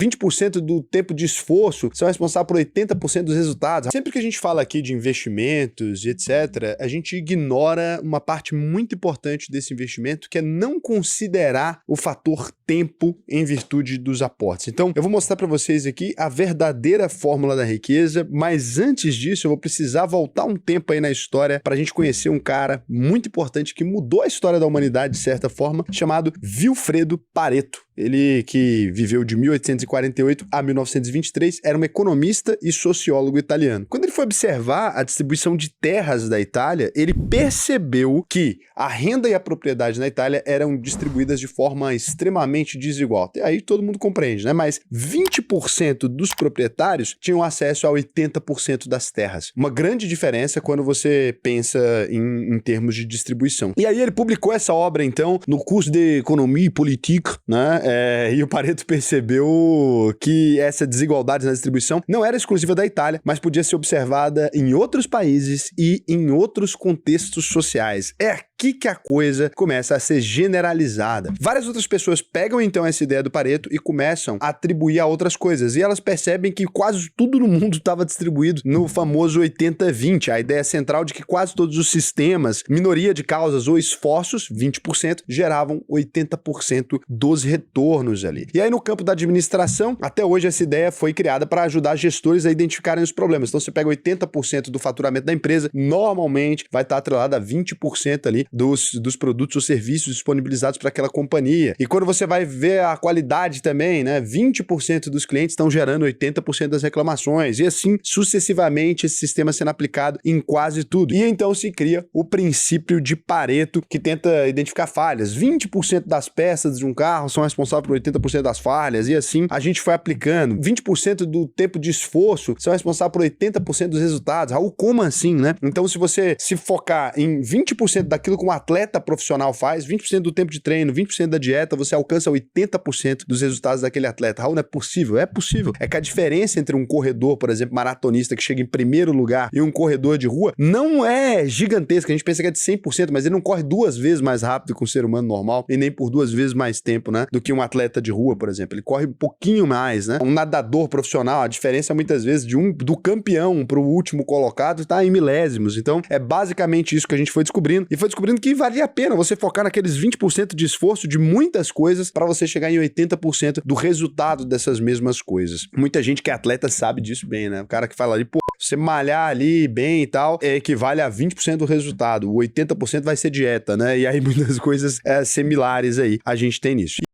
20% do tempo de esforço são responsáveis por 80% dos resultados. Sempre que a gente fala aqui de investimentos e etc., a gente ignora uma parte muito importante desse investimento, que é não considerar o fator tempo em virtude dos aportes. Então, eu vou mostrar para vocês aqui a verdadeira fórmula da riqueza, mas antes disso eu vou precisar voltar um tempo aí na história para a gente conhecer um cara muito importante que mudou a história da humanidade de certa forma, chamado Vilfredo Pareto. Ele que viveu de 1848 a 1923, era um economista e sociólogo italiano. Quando ele foi observar a distribuição de terras da Itália, ele percebeu que a renda e a propriedade na Itália eram distribuídas de forma extremamente desigual. E aí todo mundo compreende, né? Mas 20% dos proprietários tinham acesso a 80% das terras. Uma grande diferença quando você pensa em termos de distribuição. E aí ele publicou essa obra, então, no curso de Economia e Politique, né? E o Pareto percebeu que essa desigualdade na distribuição não era exclusiva da Itália, mas podia ser observada em outros países e em outros contextos sociais. É aqui que a coisa começa a ser generalizada. Várias outras pessoas pegam então essa ideia do Pareto e começam a atribuir a outras coisas, e elas percebem que quase tudo no mundo estava distribuído no famoso 80-20, a ideia central de que quase todos os sistemas, minoria de causas ou esforços, 20%, geravam 80% dos retornos ali. E aí no campo da administração, até hoje essa ideia foi criada para ajudar gestores a identificarem os problemas. Então você pega 80% do faturamento da empresa, normalmente vai estar atrelado a 20% ali dos produtos ou serviços disponibilizados para aquela companhia. E quando você vai ver a qualidade também, né, 20% dos clientes estão gerando 80% das reclamações, e assim sucessivamente esse sistema sendo aplicado em quase tudo. E então se cria o princípio de Pareto, que tenta identificar falhas. 20% das peças de um carro são responsáveis por 80% das falhas, e assim a gente foi aplicando. 20% do tempo de esforço são responsáveis por 80% dos resultados. Raul, como assim, né? Então se você se focar em 20% daquilo que um atleta profissional faz, 20% do tempo de treino, 20% da dieta, você alcança 80% dos resultados daquele atleta. Raul, não é possível? É possível. É que a diferença entre um corredor, por exemplo, maratonista que chega em primeiro lugar e um corredor de rua não é gigantesca. A gente pensa que é de 100%, mas ele não corre 2 vezes mais rápido que um ser humano normal e nem por 2 vezes mais tempo, né, do que um atleta de rua, por exemplo. Ele corre um pouquinho mais, né? Um nadador profissional, a diferença muitas vezes do campeão para o último colocado está em milésimos. Então, é basicamente isso que a gente foi descobrindo. E foi descobrindo que valia a pena você focar naqueles 20% de esforço de muitas coisas para você chegar em 80% do resultado dessas mesmas coisas. Muita gente que é atleta sabe disso bem, né? O cara que fala ali, pô, você malhar ali bem e tal, equivale a 20% do resultado. O 80% vai ser dieta, né? E aí muitas coisas similares aí a gente tem nisso.